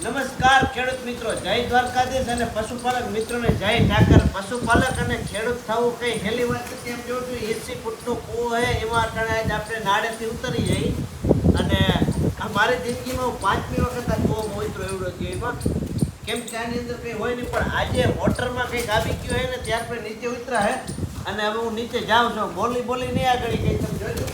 નમસ્કાર ખેડૂત મિત્રો, જય દ્વારકાધીશ અને પશુપાલક મિત્રોને જય ઠાકર. પશુપાલક અને ખેડૂત થવું કઈ હેલી વાત નથી. એમ જોઉં છું 80 ફૂટનો કૂવો છે, એમાં અટાણે આજ આપણે નાડેથી ઉતરી જઈ અને મારી જિંદગીમાં હું 5મી વખત આ કૂવો ઉતરો એવડો થયો એમાં. કેમ કે આની અંદર કંઈ હોય નહીં, પણ આજે મોટરમાં કંઈક આવી ગયું હોય ને ત્યાર આપણે નીચે ઉતરા હે અને હવે હું નીચે જાઉં છું. બોલી નહીં આગળ કંઈ તમે જોજો.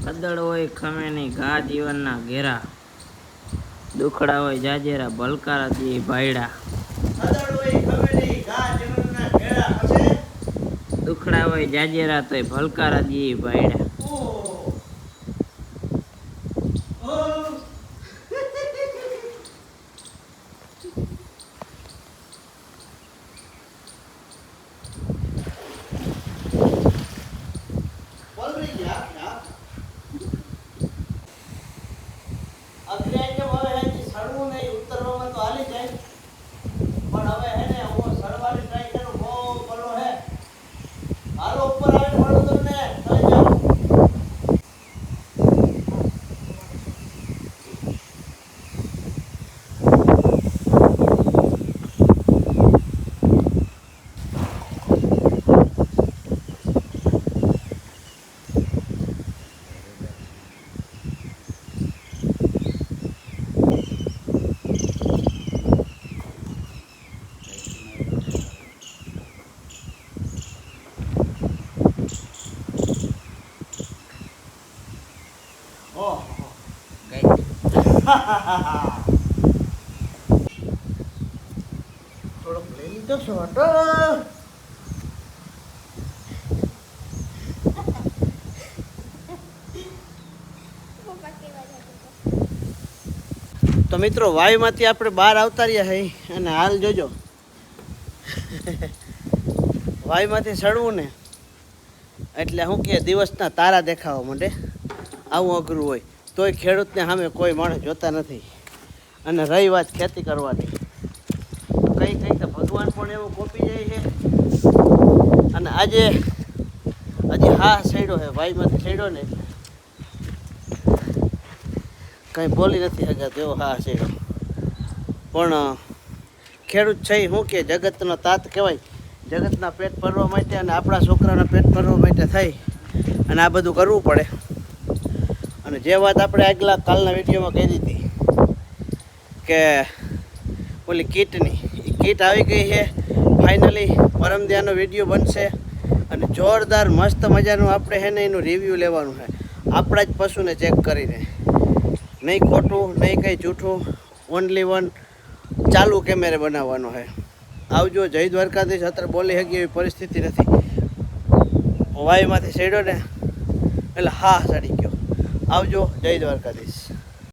કદળ હોય ખમે નહીં ઘા જીવનના ઘેરા, દુખડા હોય જાજેરા ભલકારા દી ભાઈડા. દુખડા હોય જાજેરા તોય ભલકારા દી ભાઈડા. થોડોક લઈ લીધો શોટ. તો મિત્રો, વાયુમાંથી આપણે બહાર આવતા રહ્યા હઈ અને હાલ જોજો વાયુમાંથી સડવું ને એટલે શું કે દિવસના તારા દેખાવા માંડે. આવું અઘરું હોય તોય ખેડૂતને સામે કોઈ માણસ જોતા નથી. અને રહી વાત ખેતી કરવાની, કઈ તો ભગવાન પણ એવું કોપી જાય છે. અને આજે હજી હા સડ્યો છે ભાઈમાંથી સડ્યો ને એટલે કંઈ બોલી નથી હગાતો એવો હા સડ્યો. પણ ખેડૂત છે એ શું કે જગતનો તાત કહેવાય. જગતના પેટ ભરવા માટે અને આપણા છોકરાના પેટ ભરવા માટે થઈ અને આ બધું કરવું પડે. અને જે વાત આપણે આગલા કાલના વિડીયોમાં કહી દીધી કે ઓલી કીટની એ કીટ આવી ગઈ છે ફાઇનલી. પરમદિયાનો વિડીયો બનશે અને જોરદાર મસ્ત મજાનું આપણે છે ને એનું રિવ્યૂ લેવાનું છે આપણા જ પશુને ચેક કરીને. નહીં ખોટું નહીં કંઈ જૂઠું, ઓનલી વન ચાલુ કેમેરે બનાવવાનો છે. આવજો. જય દ્વારકાધીશ. અત્યારે બોલી શકી એવી પરિસ્થિતિ નથી. વાયુમાંથી સડ્યો ને એટલે હા સડી ગયો. આવજો. જય દ્વારકાધીશ.